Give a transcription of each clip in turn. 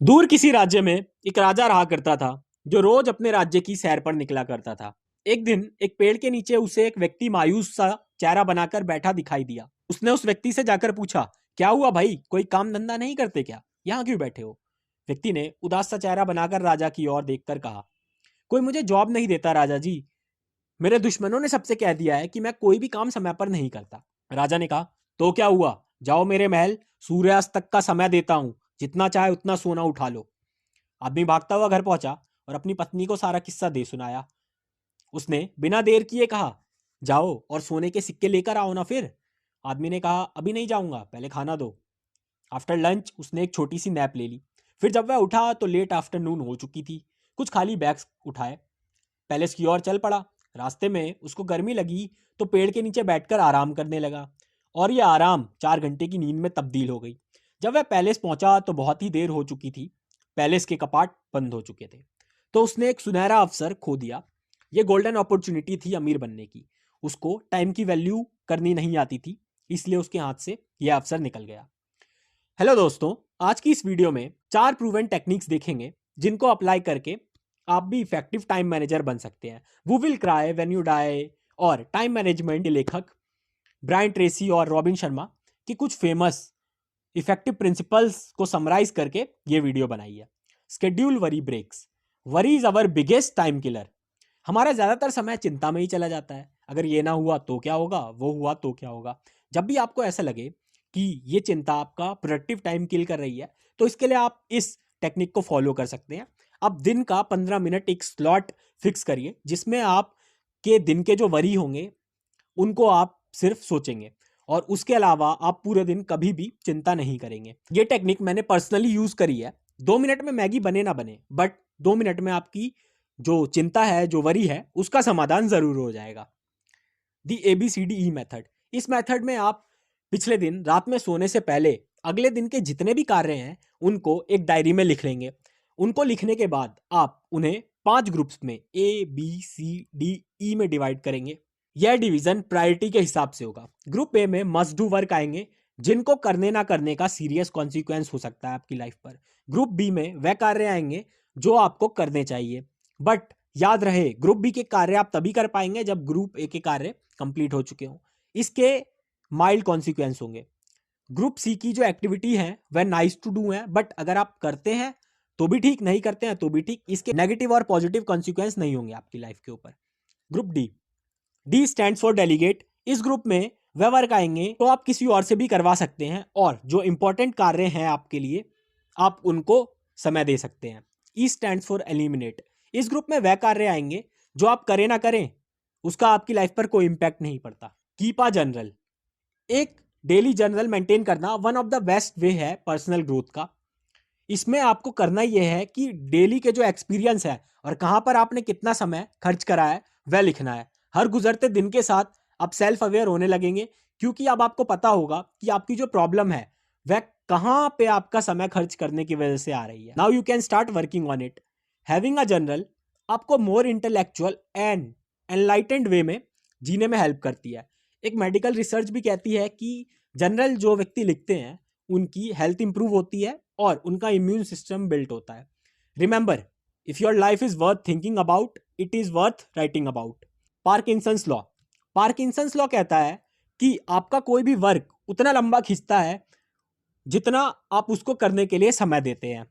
दूर किसी राज्य में एक राजा रहा करता था जो रोज अपने राज्य की सैर पर निकला करता था। एक दिन एक पेड़ के नीचे उसे एक व्यक्ति मायूस सा चेहरा बनाकर बैठा दिखाई दिया। उसने उस व्यक्ति से जाकर पूछा, क्या हुआ भाई, कोई काम धंधा नहीं करते क्या, यहाँ क्यों बैठे हो? व्यक्ति ने उदास सा चेहरा बनाकर राजा की ओर देखकर कहा, कोई मुझे जॉब नहीं देता राजा जी। मेरे दुश्मनों ने सबसे कह दिया है कि मैं कोई भी काम समय पर नहीं करता। राजा ने कहा, तो क्या हुआ, जाओ मेरे महल, सूर्यास्त तक का समय देता हूं, जितना चाहे उतना सोना उठा लो। आदमी भागता हुआ घर पहुंचा और अपनी पत्नी को सारा किस्सा दे सुनाया। उसने बिना देर किए कहा, जाओ और सोने के सिक्के लेकर आओ ना फिर। आदमी ने कहा, अभी नहीं जाऊंगा, पहले खाना दो। आफ्टर लंच उसने एक छोटी सी नैप ले ली। फिर जब वह उठा तो लेट आफ्टरनून हो चुकी थी। कुछ खाली बैग्स उठाए, पैलेस की ओर चल पड़ा। रास्ते में उसको गर्मी लगी तो पेड़ के नीचे बैठकर आराम करने लगा, और यह आराम 4 घंटे की नींद में तब्दील हो गई। जब वह पैलेस पहुंचा तो बहुत ही देर हो चुकी थी। पैलेस के कपाट बंद हो चुके थे। तो उसने एक सुनहरा अवसर खो दिया। ये गोल्डन अपॉर्चुनिटी थी अमीर बनने की। उसको टाइम की वैल्यू करनी नहीं आती थी, इसलिए उसके हाथ से यह अवसर निकल गया। हेलो दोस्तों, आज की इस वीडियो में 4 प्रूवन टेक्निक्स देखेंगे जिनको अप्लाई करके आप भी इफेक्टिव टाइम मैनेजर बन सकते हैं। Who will cry when you die और टाइम मैनेजमेंट के लेखक ब्रायन ट्रेसी और रॉबिन शर्मा की कुछ फेमस इफेक्टिव प्रिंसिपल्स को समराइज करके ये वीडियो बनाई है। Schedule worry breaks. Worry is our biggest time killer. हमारा ज्यादातर समय चिंता में ही चला जाता है। अगर ये ना हुआ तो क्या होगा, वो हुआ तो क्या होगा। जब भी आपको ऐसा लगे कि ये चिंता आपका प्रोडक्टिव टाइम किल कर रही है, तो इसके लिए आप इस टेक्निक को फॉलो कर सकते हैं। आप दिन का 15 मिनट एक स्लॉट फिक्स करिए जिसमें आप के दिन के जो वरी होंगे उनको आप सिर्फ सोचेंगे, और उसके अलावा आप पूरे दिन कभी भी चिंता नहीं करेंगे। ये टेक्निक मैंने पर्सनली यूज करी है। 2 मिनट में मैगी बने ना बने, बट 2 मिनट में आपकी जो चिंता है, जो वरी है, उसका समाधान जरूर हो जाएगा। दी ABCDE मेथड। इस मेथड में आप पिछले दिन रात में सोने से पहले अगले दिन के जितने भी कार्य हैं उनको एक डायरी में लिख लेंगे। उनको लिखने के बाद आप उन्हें 5 ग्रुप्स में ABCDE में डिवाइड करेंगे। यह डिवीजन प्रायोरिटी के हिसाब से होगा। ग्रुप ए में मस्ट डू वर्क आएंगे जिनको करने ना करने का सीरियस कॉन्सिक्वेंस हो सकता है आपकी लाइफ पर। ग्रुप बी में वह कार्य आएंगे जो आपको करने चाहिए, बट याद रहे ग्रुप बी के कार्य आप तभी कर पाएंगे जब ग्रुप ए के कार्य कंप्लीट हो चुके हों। इसके माइल्ड कॉन्सिक्वेंस होंगे। ग्रुप सी की जो एक्टिविटी है वह नाइस टू डू है, बट अगर आप करते हैं तो भी ठीक, नहीं करते हैं तो भी ठीक। इसके नेगेटिव और पॉजिटिव कॉन्सिक्वेंस नहीं होंगे आपकी लाइफ के ऊपर। Group D. D stands for delegate. इस ग्रुप में वह वर्क आएंगे तो आप किसी और से भी करवा सकते हैं, और जो इंपॉर्टेंट कार्य हैं आपके लिए आप उनको समय दे सकते हैं। ई स्टैंड्स फॉर एलिमिनेट। इस ग्रुप में वह कार्य आएंगे जो आप करें ना करें उसका आपकी लाइफ पर कोई इंपैक्ट नहीं पड़ता। Keep a journal. एक डेली जर्नल मेंटेन करना one of the best way है पर्सनल ग्रोथ का। इसमें आपको करना यह है कि डेली के जो एक्सपीरियंस है और कहां पर आपने कितना समय खर्च करा है वह लिखना है। हर गुजरते दिन के साथ आप सेल्फ अवेयर होने लगेंगे, क्योंकि अब आपको पता होगा कि आपकी जो प्रॉब्लम है वह कहां पे आपका समय खर्च करने की वजह से आ रही है। Now you can start working on it. Having a journal आपको मोर इंटेलेक्चुअल एंड एनलाइटेंड वे में जीने में हेल्प करती है। एक मेडिकल रिसर्च भी कहती है कि जनरल जो व्यक्ति लिखते हैं उनकी हेल्थ इंप्रूव होती है और उनका इम्यून सिस्टम बिल्ट होता है। Remember, if your life is worth thinking about, it is worth writing about. Parkinson's law. Parkinson's law कहता है कि आपका कोई भी वर्क उतना लंबा खींचता है जितना आप उसको करने के लिए समय देते हैं।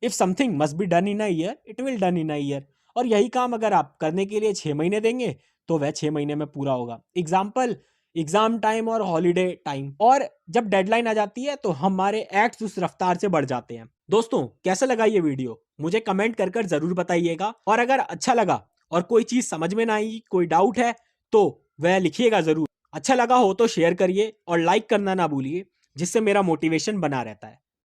If something must be done in a year, it will done in a year. और यही काम अगर आप करने के लिए 6 महीने देंगे तो वह 6 महीने में पूरा होगा। एग्जाम्पल, एग्जाम टाइम और हॉलीडे टाइम। और जब डेडलाइन आ जाती है तो हमारे एक्ट्स उस रफ्तार से बढ़ जाते हैं। दोस्तों, कैसा लगा ये वीडियो मुझे कमेंट कर कर जरूर बताइएगा, और अगर अच्छा लगा और कोई चीज समझ में ना आई, कोई डाउट है तो वह लिखिएगा जरूर। अच्छा लगा हो तो शेयर करिए और लाइक करना ना भूलिए, जिससे मेरा मोटिवेशन बना रहता है।